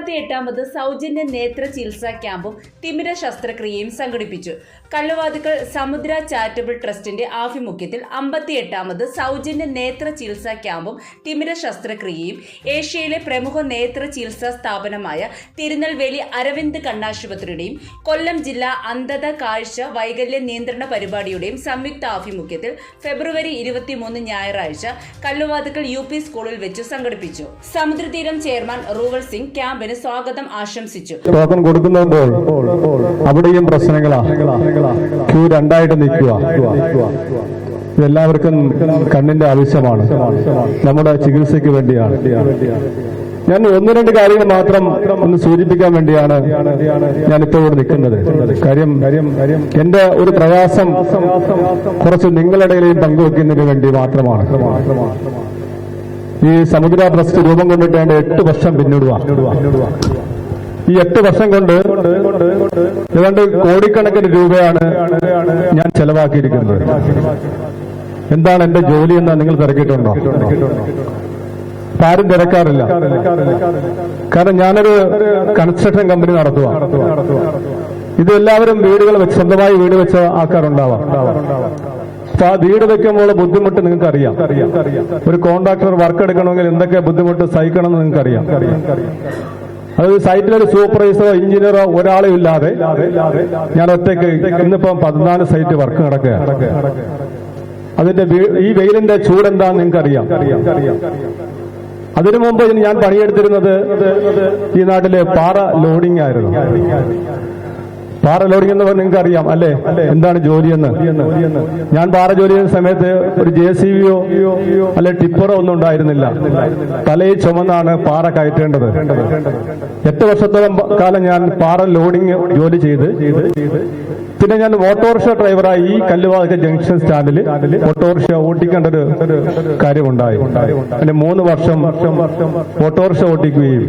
58ാമത് സൗജന്യ നേത്ര ചികിത്സാ ക്യാമ്പും തിമിര ശസ്ത്രക്രിയയും സംഘടിപ്പിച്ചു. കല്ലുവാതുക്കൽ സമുദ്ര ചാരിറ്റബിൾ ട്രസ്റ്റിന്റെ ആഭിമുഖ്യത്തിൽ 58ാമത് സൗജന്യ നേത്ര ചികിത്സാ ക്യാമ്പും തിമിര ശസ്ത്രക്രിയയും ഏഷ്യയിലെ പ്രമുഖ നേത്ര ചികിത്സാ സ്ഥാപനമായ തിരുനെൽവേലി അരവിന്ദ് കണ്ണാശുപത്രിയുടെയും കൊല്ലം ജില്ലാ അന്ധത കാഴ്ച വൈകല്യ നിയന്ത്രണ പരിപാടിയുടെയും സംയുക്ത ആഭിമുഖ്യത്തിൽ ഫെബ്രുവരി 23 ഞായറാഴ്ച കല്ലുവാതുക്കൽ UP സ്കൂളിൽ വെച്ച് സംഘടിപ്പിച്ചു. സമുദ്രതീരം ചെയർമാൻ റൂവൽ സിംഗ് ക്യാമ്പിന് സ്വാഗതം ആശംസിച്ചു. ടോക്കൺ കൊടുക്കുമ്പോൾ അവിടെയും പ്രശ്നങ്ങളാണ്. ക്യൂ രണ്ടായിട്ട് നിൽക്കുക. ഇതെല്ലാവർക്കും കണ്ണിന്റെ ആവശ്യമാണ്, നമ്മുടെ ചികിത്സയ്ക്ക് വേണ്ടിയാണ്. ഞാൻ ഒന്ന് രണ്ട് കാര്യങ്ങൾ മാത്രം ഒന്ന് സൂചിപ്പിക്കാൻ വേണ്ടിയാണ് ഞാനിപ്പോൾ ഇവിടെ നിൽക്കുന്നത്. കാര്യം എന്റെ ഒരു പ്രയാസം കുറച്ച് നിങ്ങളുടെ ഇടയിലും പങ്കുവെക്കുന്നതിന് വേണ്ടി മാത്രമാണ്. ഈ സമുദ്ര ട്രസ്റ്റ് രൂപം കൊണ്ടിട്ട് 8 വർഷം പിന്നിടുക. ഈ 8 വർഷം കൊണ്ട് ഏതാണ്ട് കോടിക്കണക്കിന് രൂപയാണ് ഞാൻ ചെലവാക്കിയിരിക്കുന്നത്. എന്താണ് എന്റെ ജോലി എന്ന് നിങ്ങൾ തിരക്കിയിട്ടുണ്ടോ? ആരും തിരക്കാറില്ല. കാരണം ഞാനൊരു കൺസ്ട്രക്ഷൻ കമ്പനി നടത്തുക. ഇത് എല്ലാവരും വീടുകൾ വെച്ച് സ്വന്തമായി വീട് വെച്ച ആൾക്കാരുണ്ടാവാം. അപ്പൊ ആ വീട് വെക്കുമ്പോൾ ബുദ്ധിമുട്ട് നിങ്ങൾക്ക് അറിയാം. ഒരു കോൺട്രാക്ടർ വർക്ക് എടുക്കണമെങ്കിൽ എന്തൊക്കെ ബുദ്ധിമുട്ട് സഹിക്കണമെന്ന് നിങ്ങൾക്ക് അറിയാം. അത് സൈറ്റിലൊരു സൂപ്പർവൈസറോ എഞ്ചിനീയറോ ഒരാളും ഇല്ലാതെ ഞാൻ ഒറ്റയ്ക്ക് ഇന്നിപ്പം 14 സൈറ്റ് വർക്ക് നടക്കുക. അതിന്റെ ഈ വെയിലിന്റെ ചൂടെന്താന്ന് നിങ്ങൾക്ക് അറിയാം. അതിനു മുമ്പ് ഞാൻ പണിയെടുത്തിരുന്നത് ഈ നാട്ടിലെ പാറ ലോഡിംഗ് ആയിരുന്നു. പാറ ലോഡിംഗ് എന്ന് നിങ്ങൾക്ക് അറിയാം അല്ലേ? എന്താണ് ജോലിയെന്ന്. ഞാൻ പാറ ജോലി ചെയ്യുന്ന സമയത്ത് ഒരു JCBയോ അല്ലെ ടിപ്പറോ ഒന്നും ഉണ്ടായിരുന്നില്ല. തലയിൽ ചുമന്നാണ് പാറ കയറ്റേണ്ടത്. 8 വർഷത്തോളം കാലം ഞാൻ പാറ ലോഡിംഗ് ജോലി ചെയ്ത് പിന്നെ ഞാൻ ഓട്ടോറിക്ഷ ഡ്രൈവറായി ഈ കല്ലുവാതുക്കൽ ജംഗ്ഷൻ സ്റ്റാൻഡിൽ ഓട്ടോറിക്ഷ ഓട്ടിക്കേണ്ട ഒരു കാര്യമുണ്ടായി. പിന്നെ 3 വർഷം ഓട്ടോറിക്ഷ ഓട്ടിക്കുകയും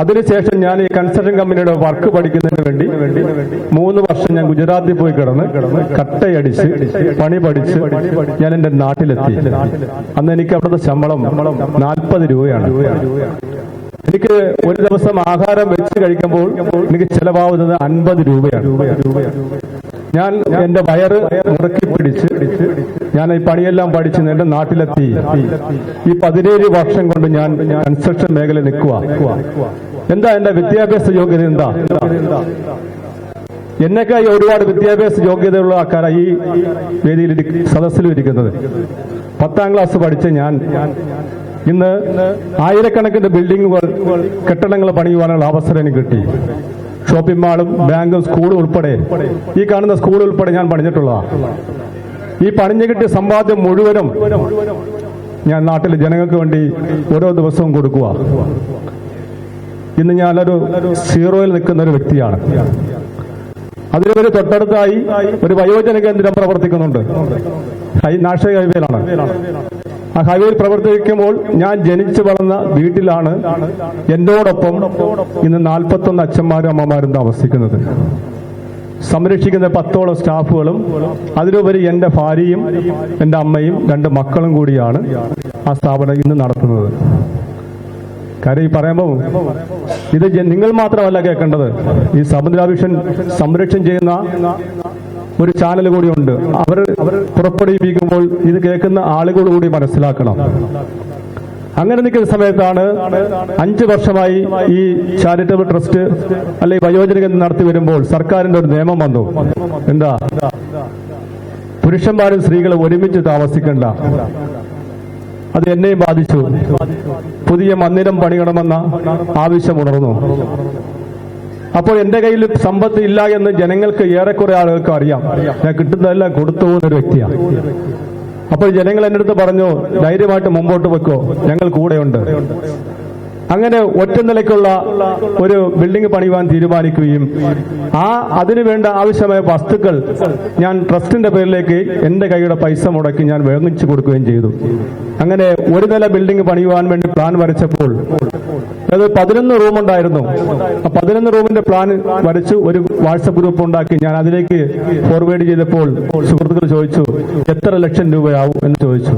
അതിനുശേഷം ഞാൻ ഈ കൺസ്ട്രക്ഷൻ കമ്പനിയുടെ വർക്ക് പഠിക്കുന്നതിന് വേണ്ടി 3 വർഷം ഞാൻ ഗുജറാത്തിൽ പോയി കിടന്ന് കട്ടയടിച്ച് പണി പഠിച്ച് ഞാൻ എന്റെ നാട്ടിലെത്തി. അന്ന് എനിക്ക് അവിടുത്തെ ശമ്പളം 40 രൂപയാണ്. എനിക്ക് ഒരു ദിവസം ആഹാരം വെച്ച് കഴിക്കുമ്പോൾ എനിക്ക് ചെലവാകുന്നത് 50 രൂപയാണ്. ഞാൻ എന്റെ വയറ് മുറുക്കി പിടിച്ച് ഞാൻ ഈ പണിയെല്ലാം പഠിച്ച് എന്റെ നാട്ടിലെത്തി. ഈ 17 വർഷം കൊണ്ട് ഞാൻ കൺസ്ട്രക്ഷൻ മേഖലയിൽ നിൽക്കുക. എന്താ എന്റെ വിദ്യാഭ്യാസ യോഗ്യത? എന്താ എന്നെക്കായി ഒരുപാട് വിദ്യാഭ്യാസ യോഗ്യതയുള്ള ആൾക്കാരായി ഈ വേദിയിൽ സദസ്സിലും ഇരിക്കുന്നത്. 10ാം ക്ലാസ് പഠിച്ച ഞാൻ ഇന്ന് ആയിരക്കണക്കിന് ബിൽഡിങ്ങുകൾ കെട്ടിടങ്ങൾ പണിയുവാനുള്ള അവസരം എനിക്ക് കിട്ടി. ഷോപ്പിംഗ് മാളും ബാങ്കും സ്കൂളും ഉൾപ്പെടെ ഈ കാണുന്ന സ്കൂൾ ഉൾപ്പെടെ ഞാൻ പണിഞ്ഞിട്ടുള്ളതാണ്. ഈ പണിഞ്ഞു കിട്ടിയ സമ്പാദ്യം മുഴുവനും ഞാൻ നാട്ടിലെ ജനങ്ങൾക്ക് വേണ്ടി ഓരോ ദിവസവും കൊടുക്കുക. ഇന്ന് ഞാനൊരു സീറോയിൽ നിൽക്കുന്ന ഒരു വ്യക്തിയാണ്. അതിനുവേണ്ടി തൊട്ടടുത്തായി ഒരു വയോജന കേന്ദ്രം പ്രവർത്തിക്കുന്നുണ്ട്. നാഷണൽ ഹൈവേയിലാണ്. ആ ഹൈവേയിൽ പ്രവർത്തിക്കുമ്പോൾ ഞാൻ ജനിച്ചു വളർന്ന വീട്ടിലാണ് എന്നോടൊപ്പം ഇന്ന് 41 അച്ഛന്മാരും അമ്മമാരും താമസിക്കുന്നത്. സംരക്ഷിക്കുന്ന 10ഓളം സ്റ്റാഫുകളും അതിലുപരി എന്റെ ഭാര്യയും എന്റെ അമ്മയും 2 മക്കളും കൂടിയാണ് ആ സ്ഥാപനം ഇന്ന് നടത്തുന്നത്. കാര്യം ഈ പറയുമ്പോൾ ഇത് നിങ്ങൾ മാത്രമല്ല കേൾക്കേണ്ടത്. ഈ സമുദ്രാഭിഷൻ സംരക്ഷണം ചെയ്യുന്ന ഒരു ചാനൽ കൂടിയുണ്ട്. അവർ പുറപ്പെടുവിപ്പിക്കുമ്പോൾ ഇത് കേൾക്കുന്ന ആളുകൾ കൂടി മനസ്സിലാക്കണം. അങ്ങനെ നിൽക്കുന്ന സമയത്താണ് 5 വർഷമായി ഈ ചാരിറ്റബിൾ ട്രസ്റ്റ് അല്ലെങ്കിൽ വയോജന കേന്ദ്രം നടത്തി വരുമ്പോൾ സർക്കാരിന്റെ ഒരു നിയമം വന്നു. എന്താ? പുരുഷന്മാരും സ്ത്രീകളും ഒരുമിച്ച് താമസിക്കണ്ട. അത് എന്നെയും ബാധിച്ചു. പുതിയ മന്ദിരം പണിയണമെന്ന ആവശ്യമുണർന്നു. അപ്പോൾ എന്റെ കയ്യിൽ സമ്പത്ത് ഇല്ല എന്ന് ജനങ്ങൾക്ക് ഏറെക്കുറെ ആളുകൾക്ക് അറിയാം. ഞാൻ കിട്ടുന്നതെല്ലാം കൊടുത്തു പോകുന്ന ഒരു വ്യക്തിയാണ്. അപ്പോൾ ജനങ്ങൾ എന്റെ അടുത്ത് പറഞ്ഞു, ധൈര്യമായിട്ട് മുമ്പോട്ട് വെക്കോ, ഞങ്ങൾ കൂടെയുണ്ട്. അങ്ങനെ ഒറ്റ നിലയ്ക്കുള്ള ഒരു ബിൽഡിംഗ് പണിയുവാൻ തീരുമാനിക്കുകയും അതിനുവേണ്ട ആവശ്യമായ വസ്തുക്കൾ ഞാൻ ട്രസ്റ്റിന്റെ പേരിലേക്ക് എന്റെ കൈയുടെ പൈസ മുടക്കി ഞാൻ വാങ്ങിച്ചു കൊടുക്കുകയും ചെയ്തു. അങ്ങനെ ഒരു നില ബിൽഡിംഗ് പണിയുവാൻ വേണ്ടി പ്ലാൻ വരച്ചപ്പോൾ അത് 11 റൂം ഉണ്ടായിരുന്നു. ആ 11 റൂമിന്റെ പ്ലാൻ വരച്ചു ഒരു വാട്സപ്പ് ഗ്രൂപ്പ് ഉണ്ടാക്കി ഞാൻ അതിലേക്ക് ഫോർവേഡ് ചെയ്തപ്പോൾ സുഹൃത്തുക്കൾ ചോദിച്ചു, എത്ര ലക്ഷം രൂപയാവും എന്ന് ചോദിച്ചു.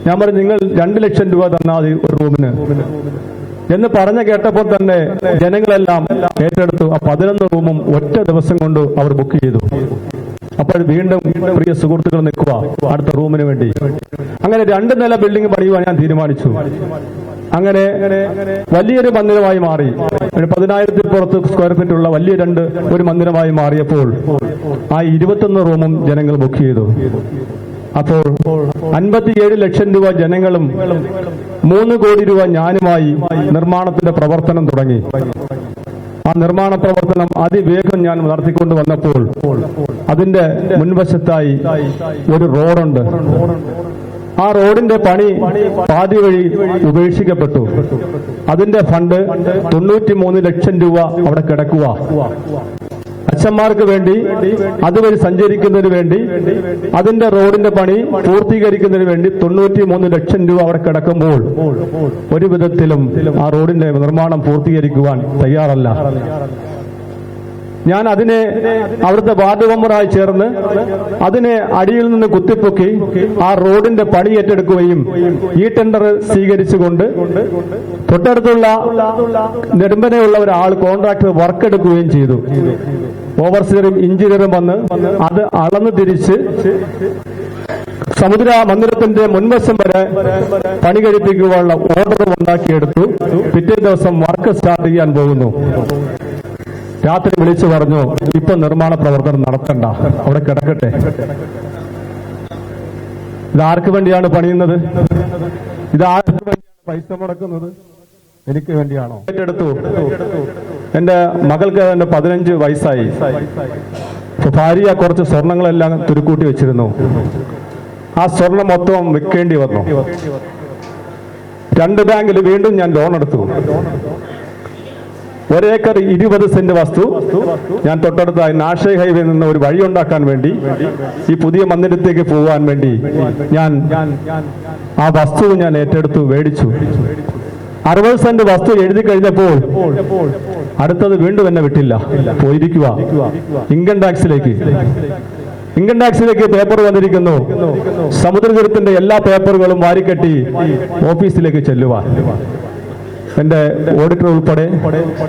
ഞാൻ പറഞ്ഞു, നിങ്ങൾ 2 ലക്ഷം രൂപ തന്നാൽ മതി ഒരു റൂമിന്. എന്ന് പറഞ്ഞു കേട്ടപ്പോൾ തന്നെ ജനങ്ങളെല്ലാം ഏറ്റെടുത്തു. ആ 11 റൂമും ഒറ്റ ദിവസം കൊണ്ട് അവർ ബുക്ക് ചെയ്തു. അപ്പോൾ വീണ്ടും പ്രിയ സുഹൃത്തുക്കൾ നിൽക്കുക അടുത്ത റൂമിന് വേണ്ടി. അങ്ങനെ 2 നില ബിൽഡിംഗ് പണിയുവാൻ ഞാൻ തീരുമാനിച്ചു. അങ്ങനെ വലിയൊരു മന്ദിരമായി മാറി. 10,000 പുറത്ത് സ്ക്വയർ ഫീറ്റ് ഉള്ള വലിയ ഒരു മന്ദിരമായി മാറിയപ്പോൾ ആ 21 റൂമും ജനങ്ങൾ ബുക്ക് ചെയ്തു. അപ്പോൾ 57 ലക്ഷം രൂപ ജനങ്ങളും 3 കോടി രൂപ ഞാനുമായി നിർമ്മാണത്തിന്റെ പ്രവർത്തനം തുടങ്ങി. ആ നിർമ്മാണ പ്രവർത്തനം അതിവേഗം ഞാൻ നടത്തിക്കൊണ്ട് വന്നപ്പോൾ അതിന്റെ മുൻവശത്തായി ഒരു റോഡുണ്ട്. ആ റോഡിന്റെ പണി പാതി വഴി ഉപേക്ഷിക്കപ്പെട്ടു. അതിന്റെ ഫണ്ട് 93 ലക്ഷം രൂപ അവിടെ കിടക്കുക. അച്ഛന്മാർക്ക് വേണ്ടി അതുവഴി സഞ്ചരിക്കുന്നതിന് വേണ്ടി അതിന്റെ റോഡിന്റെ പണി പൂർത്തീകരിക്കുന്നതിന് വേണ്ടി 93 ലക്ഷം രൂപ അവിടെ കിടക്കുമ്പോൾ ഒരു വിധത്തിലും ആ റോഡിന്റെ നിർമ്മാണം പൂർത്തീകരിക്കുവാൻ തയ്യാറല്ല. ഞാൻ അതിനെ അവിടുത്തെ വാർഡ് മെമ്പറായി ചേർന്ന് അതിനെ അടിയിൽ നിന്ന് കുത്തിപ്പൊക്കി ആ റോഡിന്റെ പണി ഏറ്റെടുക്കുകയും ഈ ടെൻഡർ സ്വീകരിച്ചുകൊണ്ട് തൊട്ടടുത്തുള്ള നെടുമ്പനെയുള്ള ഒരാൾ കോൺട്രാക്ടർ വർക്ക് എടുക്കുകയും ചെയ്തു. ഓവർസിയറും എഞ്ചിനീയറും വന്ന് അത് അളന്ന് തിരിച്ച് സമുദ്ര മന്ദിരത്തിന്റെ മുൻവശം വരെ പണി കഴിപ്പിക്കുവാനുള്ള ഓർഡർ ഉണ്ടാക്കിയെടുത്തു. പിറ്റേ ദിവസം വർക്ക് സ്റ്റാർട്ട് ചെയ്യാൻ പോകുന്നു. രാത്രി വിളിച്ചു പറഞ്ഞു, ഇപ്പൊ നിർമ്മാണ പ്രവർത്തനം നടത്തണ്ട, അവിടെ കിടക്കട്ടെ. ഇതാർക്ക് വേണ്ടിയാണ് പണിയുന്നത്? ഇതാർക്ക് വേണ്ടിയാണ് പൈസ മുടക്കുന്നത്? എനിക്ക് വേണ്ടിയാണോ? ഏറ്റെടുത്തു. എന്റെ മകൾക്ക് എന്റെ 15 വയസ്സായി. ഭാര്യ കുറച്ച് സ്വർണങ്ങളെല്ലാം തുരുക്കൂട്ടി വെച്ചിരുന്നു. ആ സ്വർണം മൊത്തം വിൽക്കേണ്ടി വന്നു. 2 ബാങ്കിൽ വീണ്ടും ഞാൻ ലോൺ എടുത്തു. 1 ഏക്കർ 20 സെന്റ് വസ്തു ഞാൻ തൊട്ടടുത്തായി നാഷണൽ ഹൈവേ നിന്ന് ഒരു വഴി ഉണ്ടാക്കാൻ വേണ്ടി ഈ പുതിയ മന്ദിരത്തേക്ക് പോകാൻ വേണ്ടി ഞാൻ ആ വസ്തു ഞാൻ ഏറ്റെടുത്തു, മേടിച്ചു. 60 സെന്റ് വസ്തു എഴുതി കഴിഞ്ഞപ്പോൾ അടുത്തത് വീണ്ടും എന്നെ വിട്ടില്ല. പോയിരിക്കുക ഇൻകം ടാക്സിലേക്ക് പേപ്പർ വന്നിരിക്കുന്നു. സമുദ്രതീരത്തിന്റെ എല്ലാ പേപ്പറുകളും വാരിക്കെട്ടി ഓഫീസിലേക്ക് ചെല്ലുക. എന്റെ ഓഡിറ്റർ ഉൾപ്പെടെ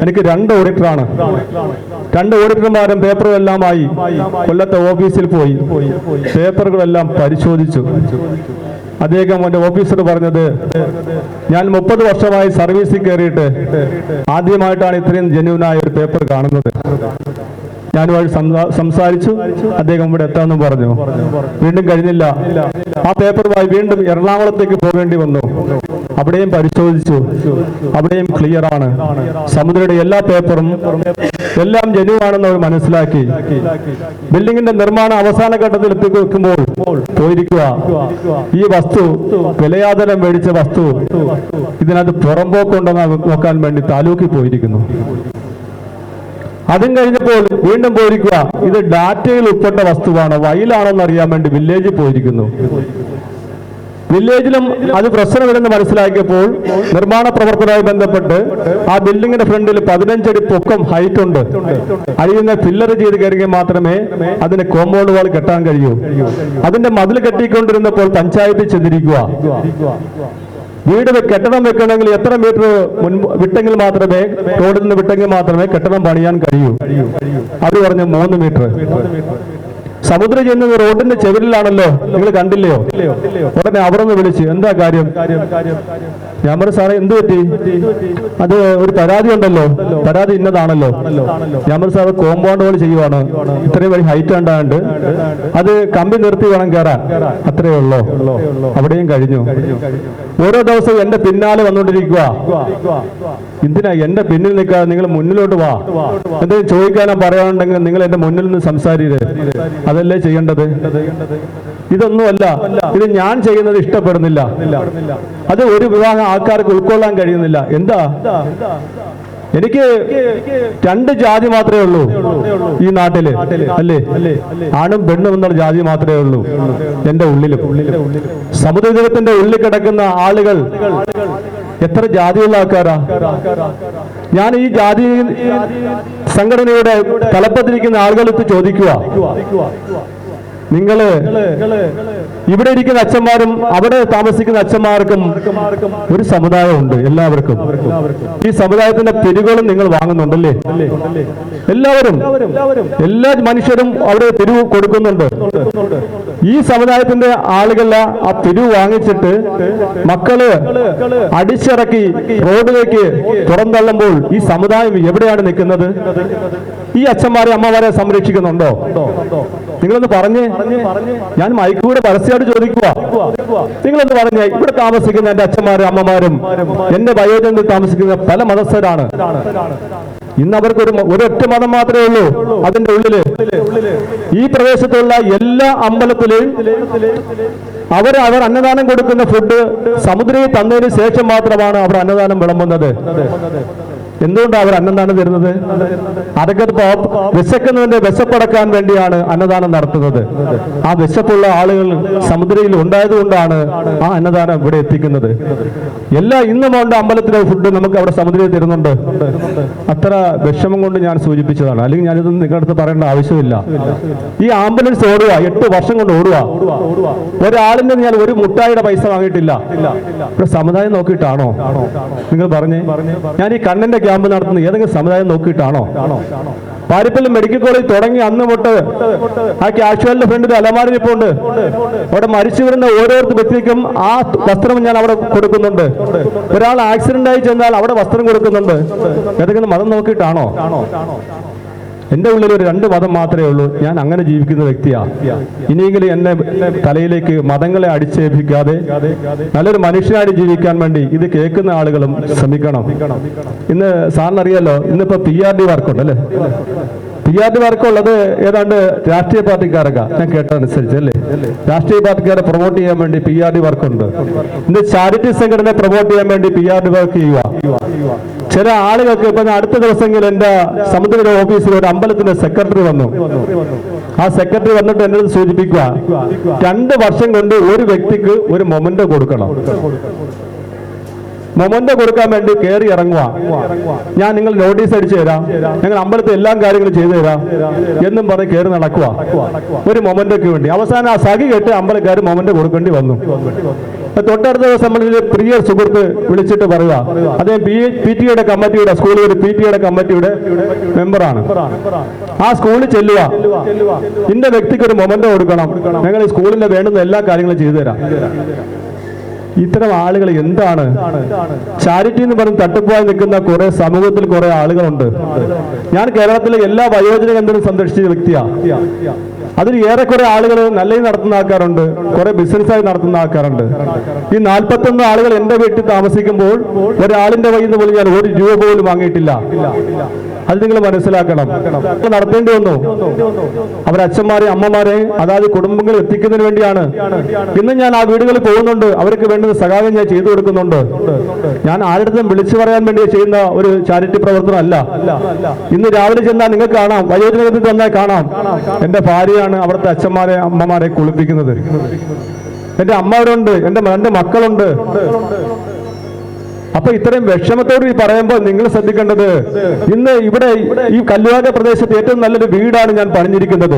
എനിക്ക് 2 ഓഡിറ്ററാണ്. 2 ഓഡിറ്റർമാരും പേപ്പറുകളെല്ലാമായി കൊല്ലത്തെ ഓഫീസിൽ പോയി പേപ്പറുകളെല്ലാം പരിശോധിച്ചു. അദ്ദേഹം എന്റെ ഓഫീസർ പറഞ്ഞത്, ഞാൻ 30 വർഷമായി സർവീസിൽ കയറിയിട്ട് ആദ്യമായിട്ടാണ് ഇത്രയും ജെന്യൂനായ ഒരു പേപ്പർ കാണുന്നത്. ഞാനുമായി സംസാരിച്ചു. അദ്ദേഹം ഇവിടെ എത്താമെന്നും പറഞ്ഞു. വീണ്ടും കഴിഞ്ഞില്ല. ആ പേപ്പറുമായി വീണ്ടും എറണാകുളത്തേക്ക് പോകേണ്ടി വന്നു. അവിടെയും പരിശോധിച്ചു. അവിടെയും ക്ലിയർ ആണ്. സമുദ്രയുടെ എല്ലാ പേപ്പറും എല്ലാം ജെന്യൂനാണെന്ന് അവർ മനസ്സിലാക്കി. ബിൽഡിങ്ങിന്റെ നിർമ്മാണം അവസാന ഘട്ടത്തിൽ എത്തിക്കുമ്പോൾ പോയിരിക്കുക. ഈ വസ്തു വിലയാതനം മേടിച്ച വസ്തു ഇതിനകത്ത് പുറമ്പോക്കുണ്ടെന്ന് നോക്കാൻ വേണ്ടി താലൂക്കിൽ പോയിരിക്കുന്നു. അതും കഴിഞ്ഞപ്പോൾ വീണ്ടും പോയിരിക്കുക. ഇത് ഡാറ്റയിൽ ഉൾപ്പെട്ട വസ്തുവാണ്, വയലാണെന്ന് അറിയാൻ വേണ്ടി വില്ലേജിൽ പോയിരിക്കുന്നു. വില്ലേജിലും അത് പ്രശ്നമില്ലെന്ന് മനസ്സിലാക്കിയപ്പോൾ നിർമ്മാണ പ്രവർത്തനവുമായി ബന്ധപ്പെട്ട് ആ ബിൽഡിങ്ങിന്റെ ഫ്രണ്ടിൽ 15 അടി പൊക്കം ഹൈറ്റ് ഉണ്ട്. അടിയുന്ന പില്ലർ ചെയ്ത് കയറിയെങ്കിൽ മാത്രമേ അതിന് കോമ്പൗണ്ട് വാൾ കെട്ടാൻ കഴിയൂ. അതിന്റെ മതിൽ കെട്ടിക്കൊണ്ടിരുന്നപ്പോൾ പഞ്ചായത്തിൽ ചെന്നിരിക്കുക. വീട് കെട്ടിടം വെക്കണമെങ്കിൽ എത്ര മീറ്റർ വിട്ടെങ്കിൽ മാത്രമേ, റോഡിൽ നിന്ന് വിട്ടെങ്കിൽ മാത്രമേ കെട്ടിടം പണിയാൻ കഴിയൂ. അത് പറഞ്ഞു 3 മീറ്റർ. സമുദ്രം ചെന്നത് റോഡിന്റെ ചെവിരിലാണല്ലോ, നിങ്ങൾ കണ്ടില്ലയോ? ഉടനെ അവരൊന്ന് വിളിച്ച്, എന്താ കാര്യം? ഞാൻ പറഞ്ഞു, സാറേ എന്ത് പറ്റി? അത് ഒരു പരാതി ഉണ്ടല്ലോ, പരാതി ഇന്നതാണല്ലോ. ഞാൻ പറഞ്ഞു, സാറ് കോമ്പൗണ്ട് വാൾ ചെയ്യുവാണ്, ഇത്രയും വലിയ ഹൈറ്റ് ഉണ്ടാണ്ട് അത് കമ്പി നിർത്തി വേണം കയറാൻ, അത്രയേ ഉള്ളൂ. അവിടെയും കഴിഞ്ഞു. ഓരോ ദിവസവും എന്റെ പിന്നാലെ വന്നുകൊണ്ടിരിക്കുക. എന്തിനാ എന്റെ പിന്നിൽ നിൽക്കാതെ നിങ്ങൾ മുന്നിലോട്ട് വാ, എന്തെങ്കിലും ചോദിക്കാനോ പറയാനുണ്ടെങ്കിൽ നിങ്ങൾ എന്റെ മുന്നിൽ നിന്ന് സംസാരിക്കരുത്, അതല്ലേ ചെയ്യേണ്ടത്. ഇതൊന്നുമല്ല, ഇത് ഞാൻ ചെയ്യുന്നത് ഇഷ്ടപ്പെടുന്നില്ല, അത് ഒരു വിഭാഗം ആൾക്കാർക്ക് ഉൾക്കൊള്ളാൻ കഴിയുന്നില്ല. എന്താ? എനിക്ക് 2 ജാതി മാത്രമേ ഉള്ളൂ ഈ നാട്ടില്, അല്ലേ? ആണും പെണ്ണും എന്നുള്ള ജാതി മാത്രമേ ഉള്ളൂ എന്റെ ഉള്ളിലും. സമുദ്രതീരത്തിന്റെ ഉള്ളിൽ കിടക്കുന്ന ആളുകൾ എത്ര ജാതിയുള്ള ആൾക്കാരാ. ഞാൻ ഈ ജാതി സംഘടനയുടെ തലപ്പത്തിരിക്കുന്ന ആളുകളെടുത്ത് ചോദിക്കുക, നിങ്ങള് ഇവിടെ ഇരിക്കുന്ന അച്ഛന്മാരും അവിടെ താമസിക്കുന്ന അച്ഛന്മാർക്കും ഒരു സമുദായമുണ്ട്. എല്ലാവർക്കും ഈ സമുദായത്തിന്റെ പിരിവുകളും നിങ്ങൾ വാങ്ങുന്നുണ്ടല്ലേ? എല്ലാവരും, എല്ലാ മനുഷ്യരും അവിടെ പിരിവ് കൊടുക്കുന്നുണ്ട്. ഈ സമുദായത്തിന്റെ ആളുകള ആ പിരിവ് വാങ്ങിച്ചിട്ട് മക്കള് അടിച്ചിറക്കി റോഡിലേക്ക് പുറന്തള്ളുമ്പോൾ ഈ സമുദായം എവിടെയാണ് നിൽക്കുന്നത്? ഈ അച്ഛന്മാരെ അമ്മമാരെ സംരക്ഷിക്കുന്നുണ്ടോ? നിങ്ങളൊന്ന് പറഞ്ഞേ. ഞാൻ മൈക്കൂടെ പരസ്യമായിട്ട് ചോദിക്കുക. നിങ്ങളൊന്ന് പറഞ്ഞേ, ഇവിടെ താമസിക്കുന്ന എന്റെ അച്ഛന്മാരും അമ്മമാരും എന്റെ വയോജനത്തിൽ താമസിക്കുന്ന പല മതസ്ഥരാണ്. ഇന്ന് അവർക്ക് ഒരൊറ്റ മതം മാത്രമേ ഉള്ളൂ. അതിന്റെ ഉള്ളില് ഈ പ്രദേശത്തുള്ള എല്ലാ അമ്പലത്തിലും അവർ അന്നദാനം കൊടുക്കുന്ന ഫുഡ് സമുദ്രയിൽ തന്നതിന് ശേഷം മാത്രമാണ് അവർ അന്നദാനം വിളമ്പുന്നത്. എന്തുകൊണ്ടാണ് അവർ അന്നദാനം തരുന്നത്? അതൊക്കെ വിശക്കുന്നതിന്റെ വിശപ്പടക്കാൻ വേണ്ടിയാണ് അന്നദാനം നടത്തുന്നത്. ആ വിശപ്പുള്ള ആളുകൾ സമുദ്രയിൽ ഉണ്ടായതുകൊണ്ടാണ് ആ അന്നദാനം ഇവിടെ എത്തിക്കുന്നത്. ഇന്നും ഉണ്ട് അമ്പലത്തിലെ ഫുഡ് നമുക്ക് അവിടെ സമുദ്രയിൽ തരുന്നുണ്ട്. അത്ര വിഷമം കൊണ്ട് ഞാൻ സൂചിപ്പിച്ചതാണ്. അല്ലെങ്കിൽ ഞാനിത് നിങ്ങളുടെ അടുത്ത് പറയേണ്ട ആവശ്യമില്ല. ഈ ആംബുലൻസ് ഓടുക, 8 വർഷം കൊണ്ട് ഓടുക. ഒരാളിന്റെ ഞാൻ ഒരു മുട്ടായിയുടെ പൈസ വാങ്ങിയിട്ടില്ല. ഇവിടെ സമുദായം നോക്കിയിട്ടാണോ? നിങ്ങൾ പറഞ്ഞേ. ഞാൻ ഈ കണ്ണന്റെ ക്യാമ്പ് നടത്തുന്ന ഏതെങ്കിലും സമുദായം നോക്കിയിട്ടാണോ? പാരിപ്പള്ളി മെഡിക്കൽ കോളേജ് തുടങ്ങി അന്ന് തൊട്ട് ആ കാഷ്വാലിന്റെ ഫ്രണ്ടിൽ അലമാരി ഇപ്പോണ്ട്. അവിടെ മരിച്ചു വരുന്ന ഓരോരുത്തർ വ്യക്തിക്കും ആ വസ്ത്രം ഞാൻ അവിടെ കൊടുക്കുന്നുണ്ട്. ഒരാൾ ആക്സിഡന്റ് ആയി ചെന്നാൽ അവിടെ വസ്ത്രം കൊടുക്കുന്നുണ്ട്. ഏതെങ്കിലും മതം നോക്കിയിട്ടാണോ? എന്റെ ഉള്ളിൽ ഒരു 2 മതം മാത്രമേ ഉള്ളൂ. ഞാൻ അങ്ങനെ ജീവിക്കുന്ന വ്യക്തിയാ. ഇനിയെങ്കിലും എന്നെ തലയിലേക്ക് മതങ്ങളെ അടിച്ചേൽപ്പിക്കാതെ നല്ലൊരു മനുഷ്യനായി ജീവിക്കാൻ വേണ്ടി ഇത് കേൾക്കുന്ന ആളുകളും ശ്രമിക്കണം. ഇന്ന് സാറിനറിയാലോ, ഇന്നിപ്പോ PRD വർക്കുണ്ട് അല്ലേ? PRD വർക്കുള്ളത് ഏതാണ്ട് രാഷ്ട്രീയ പാർട്ടിക്കാരൊക്കെ ഞാൻ കേട്ടതനുസരിച്ച് അല്ലേ? രാഷ്ട്രീയ പാർട്ടിക്കാരെ പ്രൊമോട്ട് ചെയ്യാൻ വേണ്ടി PRD വർക്കുണ്ട്. ഇന്ന് ചാരിറ്റി സംഘടനയെ പ്രൊമോട്ട് ചെയ്യാൻ വേണ്ടി PRD വർക്ക് ചെയ്യുക. ചില ആളുകൾക്ക് ഇപ്പൊ അടുത്ത ദിവസങ്ങളിൽ എന്റെ സമുദ്ര ഓഫീസിൽ ഒരു അമ്പലത്തിന്റെ സെക്രട്ടറി വന്നു. ആ സെക്രട്ടറി വന്നിട്ട് എന്നെ സൂചിപ്പിക്കുക, 2 വർഷം കൊണ്ട് ഒരു വ്യക്തിക്ക് ഒരു മൊമെന്റോ കൊടുക്കണം. മൊമെന്റോ കൊടുക്കാൻ വേണ്ടി കയറി ഇറങ്ങുക. ഞാൻ നിങ്ങൾ നോട്ടീസ് അടിച്ചു തരാം, ഞങ്ങൾ അമ്പലത്തിൽ എല്ലാ കാര്യങ്ങളും ചെയ്തു തരാം എന്നും പറഞ്ഞ് കയറി നടക്കുക ഒരു മൊമെന്റോക്ക് വേണ്ടി. അവസാനം ആ സഖി കേട്ട് അമ്പലക്കാർ മൊമെന്റോ കൊടുക്കേണ്ടി വന്നു. തൊട്ടടുത്ത ദിവസം നമ്മളിൽ പ്രിയ സുഹൃത്ത് വിളിച്ചിട്ട് പറയുക, അദ്ദേഹം PTA കമ്മിറ്റിയുടെ സ്കൂളിൽ ഒരു PTA കമ്മിറ്റിയുടെ മെമ്പറാണ്. ആ സ്കൂളിൽ ചെല്ലുക, ഇന്ന വ്യക്തിക്ക് ഒരു മൊമെന്റോ കൊടുക്കണം, ഞങ്ങൾ ഈ സ്കൂളിലെ വേണ്ടുന്ന എല്ലാ കാര്യങ്ങളും ചെയ്തു തരാം. ഇത്തരം ആളുകൾ എന്താണ്? ചാരിറ്റി എന്ന് പറഞ്ഞ് തട്ടിപ്പായി നിൽക്കുന്ന കുറെ സമൂഹത്തിൽ കുറെ ആളുകളുണ്ട്. ഞാൻ കേരളത്തിലെ എല്ലാ വയോജന കേന്ദ്രവും സന്ദർശിച്ച വ്യക്തിയാ. അതിൽ ഏറെക്കുറെ ആളുകൾ നല്ലത് നടത്തുന്ന ആൾക്കാരുണ്ട്, കുറെ ബിസിനസ്സായി നടത്തുന്ന ആൾക്കാരുണ്ട്. ഈ 41 ആളുകൾ എന്റെ വീട്ടിൽ താമസിക്കുമ്പോൾ ഒരാളിന്റെ കയ്യിൽ നിന്ന് പോലും ഞാൻ 1 രൂപ പോലും വാങ്ങിയിട്ടില്ല. അത് നിങ്ങൾ മനസ്സിലാക്കണം. നടത്തേണ്ടി വന്നു. അവരച്ഛന്മാരെ അമ്മമാരെ അതായത് കുടുംബങ്ങൾ എത്തിക്കുന്നതിന് വേണ്ടിയാണ്. ഇന്ന് ഞാൻ ആ വീടുകളിൽ പോകുന്നുണ്ട്, അവർക്ക് വേണ്ടുന്ന സഹായം ഞാൻ ചെയ്തു കൊടുക്കുന്നുണ്ട്. ഞാൻ ആരുടെയും വിളിച്ചു പറയാൻ വേണ്ടി ചെയ്യുന്ന ഒരു ചാരിറ്റി പ്രവർത്തനം അല്ല. ഇന്ന് രാവിലെ ചെന്നാൽ നിങ്ങൾക്ക് കാണാം, വയോജനത്തിൽ വന്നാൽ കാണാം, എന്റെ ഭാര്യയാണ് അവിടുത്തെ അച്ഛന്മാരെ അമ്മമാരെ കുളിപ്പിക്കുന്നത്. എന്റെ അമ്മവരുണ്ട്, എന്റെ 2 മക്കളുണ്ട്. അപ്പൊ ഇത്രയും വിഷമത്തോട് പറയുമ്പോൾ നിങ്ങൾ ശ്രദ്ധിക്കേണ്ടത്, ഇന്ന് ഇവിടെ ഈ കല്ലുവാക പ്രദേശത്ത് ഏറ്റവും നല്ലൊരു വീടാണ് ഞാൻ പണിഞ്ഞിരിക്കുന്നത്.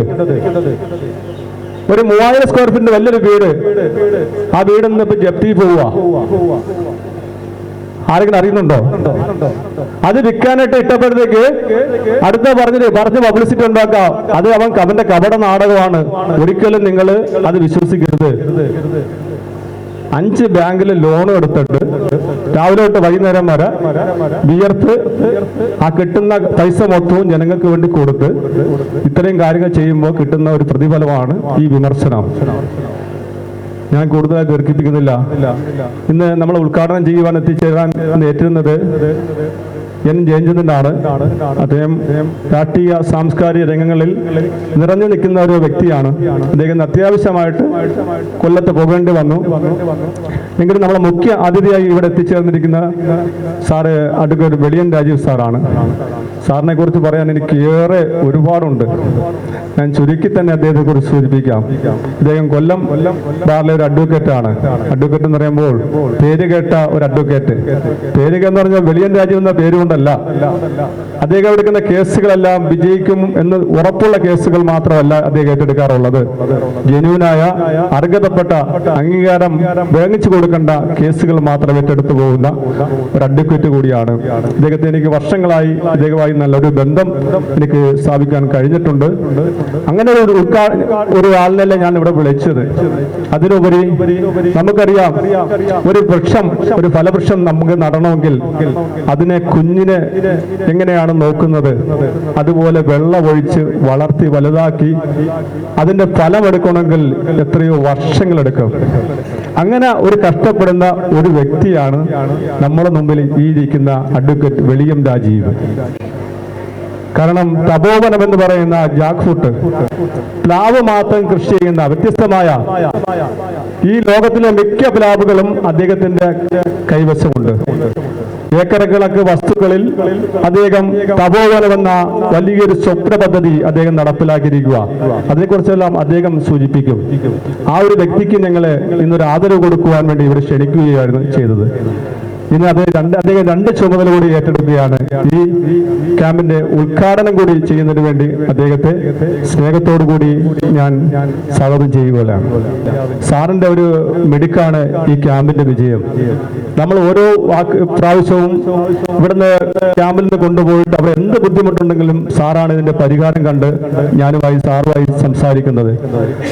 ഒരു 3000 സ്ക്വയർ ഫീറ്റിന്റെ വലിയൊരു വീട്. ആ വീട് ഇന്നിപ്പോ ജപ്തി പോവുക. ആരെങ്കിലും അറിയുന്നുണ്ടോ? അത് വിൽക്കാനായിട്ട് ഇഷ്ടപ്പെടുന്നേക്ക് അടുത്ത പറഞ്ഞ് പബ്ലിസിറ്റി ഉണ്ടാക്കാം. അത് അവന്റെ കപട നാടകമാണ്. ഒരിക്കലും നിങ്ങൾ അത് വിശ്വസിക്കരുത്. 5 ബാങ്കിൽ ലോൺ എടുത്തിട്ട് രാവിലെ തൊട്ട് വൈകുന്നേരം വരെ വിയർത്ത് ആ കിട്ടുന്ന പൈസ മൊത്തവും ജനങ്ങൾക്ക് വേണ്ടി കൊടുത്ത് ഇത്രയും കാര്യങ്ങൾ ചെയ്യുമ്പോൾ കിട്ടുന്ന ഒരു പ്രതിഫലമാണ് ഈ വിമർശനം. ഞാൻ കൂടുതലായി ദീർഘിപ്പിക്കുന്നില്ല. ഇന്ന് നമ്മൾ ഉദ്ഘാടനം ചെയ്യുവാൻ എത്തിച്ചേരാൻ ഏറ്റിരുന്നത് N. ജയചന്ദ്രനാണ്. അദ്ദേഹം രാഷ്ട്രീയ സാംസ്കാരിക രംഗങ്ങളിൽ നിറഞ്ഞു നിൽക്കുന്ന ഒരു വ്യക്തിയാണ്. അദ്ദേഹം അത്യാവശ്യമായിട്ട് കൊല്ലത്ത് പോകേണ്ടി വന്നു. എങ്കിലും നമ്മളെ മുഖ്യ അതിഥിയായി ഇവിടെ എത്തിച്ചേർന്നിരിക്കുന്ന സാറ് അഡ്വക്കേറ്റ് വെളിയൻ രാജീവ് സാറാണ്. സാറിനെ കുറിച്ച് പറയാൻ എനിക്ക് ഏറെ ഒരുപാടുണ്ട്. ഞാൻ ചുരുക്കി തന്നെ അദ്ദേഹത്തെ കുറിച്ച് സൂചിപ്പിക്കാം. അദ്ദേഹം കൊല്ലം ബാറിലെ ഒരു അഡ്വക്കേറ്റാണ്. അഡ്വക്കേറ്റ് എന്ന് പറയുമ്പോൾ പേര് കേട്ട ഒരു അഡ്വക്കേറ്റ്. പേര് എന്ന് പറഞ്ഞാൽ വെളിയൻ രാജ്യം എന്ന പേരുകൊണ്ടല്ല. അദ്ദേഹം എടുക്കുന്ന കേസുകളെല്ലാം വിജയിക്കും എന്ന് ഉറപ്പുള്ള കേസുകൾ മാത്രമല്ല അദ്ദേഹം ഏറ്റെടുക്കാറുള്ളത്. ജെന്യൂനായ അർഹതപ്പെട്ട അംഗീകാരം വാങ്ങിച്ചു കൊടുക്കേണ്ട കേസുകൾ മാത്രം ഏറ്റെടുത്തു പോകുന്ന ഒരു അഡ്വക്കേറ്റ് കൂടിയാണ്. അദ്ദേഹത്തെ എനിക്ക് വർഷങ്ങളായി അദ്ദേഹവുമായി നല്ലൊരു ബന്ധം എനിക്ക് സ്ഥാപിക്കാൻ കഴിഞ്ഞിട്ടുണ്ട്. അങ്ങനെ ഒരു ആളിനല്ലേ ഞാൻ ഇവിടെ വിളിച്ചത്. അതിനുപരി നമുക്കറിയാം, ഒരു വൃക്ഷം, ഒരു ഫലവൃക്ഷം നമുക്ക് നടണമെങ്കിൽ അതിനെ കുഞ്ഞിനെ എങ്ങനെയാണ് നോക്കുന്നത്, അതുപോലെ വെള്ളമൊഴിച്ച് വളർത്തി വലുതാക്കി അതിന്റെ ഫലമെടുക്കണമെങ്കിൽ എത്രയോ വർഷങ്ങളെടുക്കും. അങ്ങനെ ഒരു കഷ്ടപ്പെടുന്ന ഒരു വ്യക്തിയാണ് നമ്മുടെ മുമ്പിൽ ഈ ഇരിക്കുന്ന അഡ്വക്കേറ്റ് വെളിയം രാജീവ്. കാരണം തപോവനം എന്ന് പറയുന്ന ജാക്ക് ഫ്രൂട്ട്, പ്ലാവ് മാത്രം കൃഷി ചെയ്യുന്ന വ്യത്യസ്തമായ ഈ ലോകത്തിലെ മിക്ക പ്ലാവുകളും അദ്ദേഹത്തിന്റെ കൈവശമുണ്ട്. ഏക്കറക്കിളക്ക് വസ്തുക്കളിൽ അദ്ദേഹം തപോവനം എന്ന വലിയൊരു സ്വപ്ന പദ്ധതി അദ്ദേഹം നടപ്പിലാക്കിയിരിക്കുക. അതിനെക്കുറിച്ചെല്ലാം അദ്ദേഹം സൂചിപ്പിക്കും. ആ ഒരു വ്യക്തിക്ക് ഞങ്ങളെ ഇന്നൊരു ആദരവ് കൊടുക്കുവാൻ വേണ്ടി ഇവിടെ ക്ഷണിക്കുകയായിരുന്നു ചെയ്തത്. ഇന്ന് അദ്ദേഹം രണ്ട് ചുമതല കൂടി ഏറ്റെടുക്കുകയാണ്. ഈ ക്യാമ്പിന്റെ ഉദ്ഘാടനം കൂടി ചെയ്യുന്നതിന് വേണ്ടി അദ്ദേഹത്തെ സ്നേഹത്തോടു കൂടി ഞാൻ സ്വാഗതം ചെയ്യുകയാണ്. സാറിന്റെ ഒരു മിടുക്കാണ് ഈ ക്യാമ്പിന്റെ വിജയം. നമ്മൾ ഓരോ പ്രാവശ്യവും ഇവിടുന്ന് ക്യാമ്പിൽ നിന്ന് കൊണ്ടുപോയിട്ട് അവിടെ എന്ത് ബുദ്ധിമുട്ടുണ്ടെങ്കിലും സാറാണ് ഇതിന്റെ പരിഹാരം കണ്ട് സാറുമായി സംസാരിക്കുന്നത്.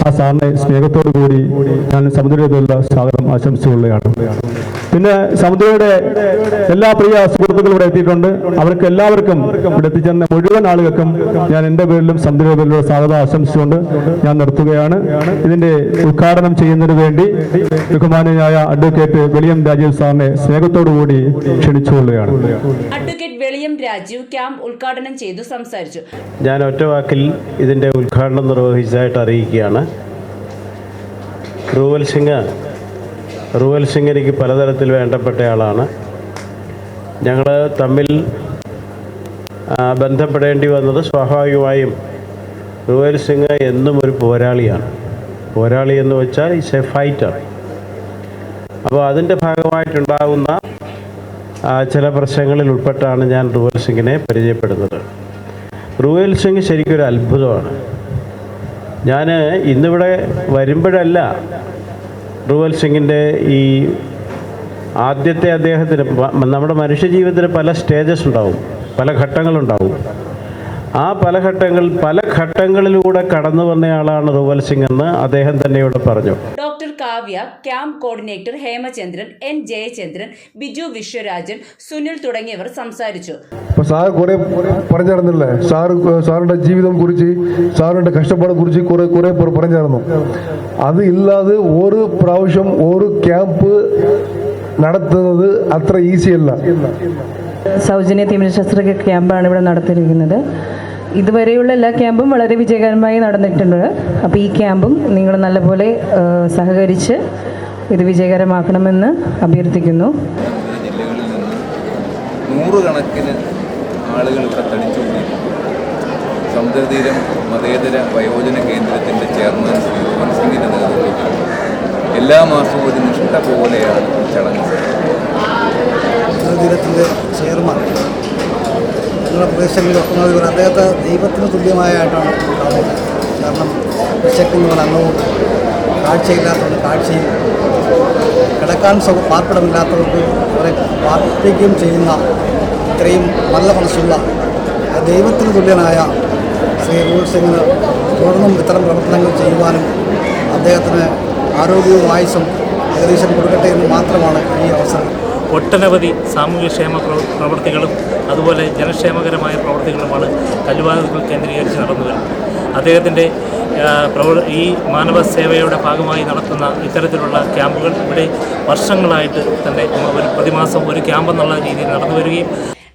ആ സാറിനെ സ്നേഹത്തോടു കൂടി ഞാൻ സമുദ്രത്തിലുള്ള സ്വാഗതം ആശംസിച്ചുകൊള്ളുകയാണ്. പിന്നെ സമുദ്രയുടെ എല്ലാ പ്രിയ സുഹൃത്തുക്കളും ഇവിടെ എത്തിയിട്ടുണ്ട്. അവർക്ക് എല്ലാവർക്കും ഇവിടെ എത്തിച്ചേർന്ന മുഴുവൻ ആളുകൾക്കും ഞാൻ എന്റെ പേരിലും സമുദ്രയുടെ പേരിലുള്ള സ്വാഗതം ആശംസിച്ചുകൊണ്ട് ഞാൻ നിർത്തുകയാണ്. ഇതിന്റെ ഉദ്ഘാടനം ചെയ്യുന്നതിന് വേണ്ടി ബഹുമാനീയനായ അഡ്വക്കേറ്റ് വെളിയം രാജീവ് സാറിനെ സ്നേഹത്തോടു കൂടി ക്ഷണിച്ചുകൊള്ളുകയാണ്. അഡ്വക്കേറ്റ് വെളിയം രാജീവ് ക്യാമ്പ് ഉദ്ഘാടനം ചെയ്തു സംസാരിച്ചു. ഞാൻ ഒറ്റ വാക്കിൽ ഇതിന്റെ ഉദ്ഘാടനം നിർവഹിച്ചതായിട്ട് അറിയിക്കുകയാണ്. റൂവൽ സിംഗ് എനിക്ക് പലതരത്തിൽ വേണ്ടപ്പെട്ടയാളാണ്. ഞങ്ങൾ തമ്മിൽ ബന്ധപ്പെടേണ്ടി വന്നത് സ്വാഭാവികമായും റൂവൽ സിംഗ് എന്നും ഒരു പോരാളിയാണ്. പോരാളി എന്ന് വെച്ചാൽ ഈസ് എ ഫൈറ്റർ. അപ്പോൾ അതിൻ്റെ ഭാഗമായിട്ടുണ്ടാകുന്ന ചില പ്രശ്നങ്ങളിൽ ഉൾപ്പെട്ടാണ് ഞാൻ റൂവൽ സിംഗിനെ പരിചയപ്പെടുന്നത്. റൂവൽ സിംഗ് ശരിക്കൊരു അത്ഭുതമാണ്. ഞാൻ ഇന്നിവിടെ വരുമ്പോഴല്ല റൂവൽ സിംഗിൻ്റെ ഈ ആദ്യത്തെ അദ്ദേഹത്തിന് നമ്മുടെ മനുഷ്യജീവിതത്തിൽ പല സ്റ്റേജസ് ഉണ്ടാവും, പല ഘട്ടങ്ങളുണ്ടാവും. ആ പല ഘട്ടങ്ങളിലൂടെ കടന്നു വന്നയാളാണ് റൂവൽ സിംഗ് എന്ന് അദ്ദേഹം തന്നെ ഇവിടെ പറഞ്ഞു. Doctor Kavya, camp coordinator Hemachandran, N Jayachandran, Biju Viswarajan, Sunil തുടങ്ങിയവർ സംസാരിച്ചു. സാർ കുറെ പറഞ്ഞിരുന്നില്ലേ, സാറിന്റെ ജീവിതം കുറിച്ച്, സാറിന്റെ കഷ്ടപ്പാടെ കുറിച്ച് കുറെ പറഞ്ഞിരുന്നു. അത് ഇല്ലാതെ ഒരു പ്രാവശ്യം ഒരു ക്യാമ്പ് നടത്തുന്നത് അത്ര ഈസിയല്ല. സൗജന്യ തിമിര ശസ്ത്രക്രിയ ക്യാമ്പാണ് ഇവിടെ നടത്തിയിരിക്കുന്നത്. ഇതുവരെയുള്ള എല്ലാ ക്യാമ്പും വളരെ വിജയകരമായി നടന്നിട്ടുണ്ട്. അപ്പോൾ ഈ ക്യാമ്പും നിങ്ങൾ നല്ലപോലെ സഹകരിച്ച് ഇത് വിജയകരമാക്കണമെന്ന് അഭ്യർത്ഥിക്കുന്നു. ജില്ലകളിൽ നിന്ന് നൂറുകണക്കിന് ആളുകൾ ഇവിടെ തടിച്ചുകൊണ്ടിരിക്കുന്നു. സമുദ്രതീരം മതേതര വയോജന കേന്ദ്രത്തിൻ്റെ ചെയർമാൻ ശ്രീ റൂവൽ സിംഗിൻ്റെ നേതൃത്വത്തിൽ എല്ലാ മാസവും ഒരു നിഷ്ഠ പോലെയാണ് ചടങ്ങ്. സമുദ്രതീരത്തിൻ്റെ ചെയർമാൻ ഞങ്ങളുടെ പ്രദേശങ്ങളിൽ ഒക്കുന്നത് അദ്ദേഹത്തെ ദൈവത്തിന് തുല്യമായിട്ടാണ് കാണുന്നത്. കാരണം വിശക്കുന്നവർ അന്നവും, കാഴ്ചയില്ലാത്തവർ കാഴ്ചയും, കിടക്കാൻ പാർപ്പിടമില്ലാത്തവർക്ക് അവരെ പാർപ്പിക്കുകയും ചെയ്യുന്ന ഇത്രയും നല്ല മനസ്സുള്ള ദൈവത്തിന് തുല്യനായ ശ്രീ റൂവൽ സിംഗിന് തുടർന്നും ഇത്തരം പ്രവർത്തനങ്ങൾ ചെയ്യുവാനും അദ്ദേഹത്തിന് ആരോഗ്യവും ആയുസ്സും ഏകദേശം കൊടുക്കട്ടെ എന്ന് മാത്രമാണ് ഈ അവസരം. ഒട്ടനവധി സാമൂഹ്യക്ഷേമ പ്രവർത്തികളും അതുപോലെ ജനക്ഷേമകരമായ പ്രവർത്തികളുമാണ് കല്ലുവാതുക്കൽ കേന്ദ്രീകരിച്ച് നടന്നു വരുന്നത്. അദ്ദേഹത്തിൻ്റെ ഈ മാനവ സേവയുടെ ഭാഗമായി നടത്തുന്ന ഇത്തരത്തിലുള്ള ക്യാമ്പുകൾ ഇവിടെ വർഷങ്ങളായിട്ട് തന്നെ പ്രതിമാസം ഒരു ക്യാമ്പെന്നുള്ള രീതിയിൽ നടന്നു വരികയും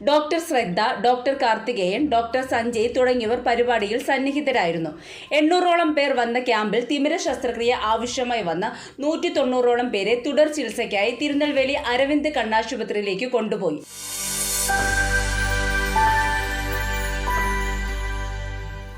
ഡോക്ടർ ശ്രദ്ധ, ഡോക്ടർ കാർത്തികേയൻ, ഡോക്ടർ സഞ്ജയ് തുടങ്ങിയവർ പരിപാടിയിൽ സന്നിഹിതരായിരുന്നു. 800ഓളം പേർ വന്ന ക്യാമ്പിൽ തിമിര ശസ്ത്രക്രിയ ആവശ്യമായി വന്ന 190ഓളം പേരെ തുടർ ചികിത്സയ്ക്കായി തിരുനെൽവേലി അരവിന്ദ് കണ്ണാശുപത്രിയിലേക്ക് കൊണ്ടുപോയി.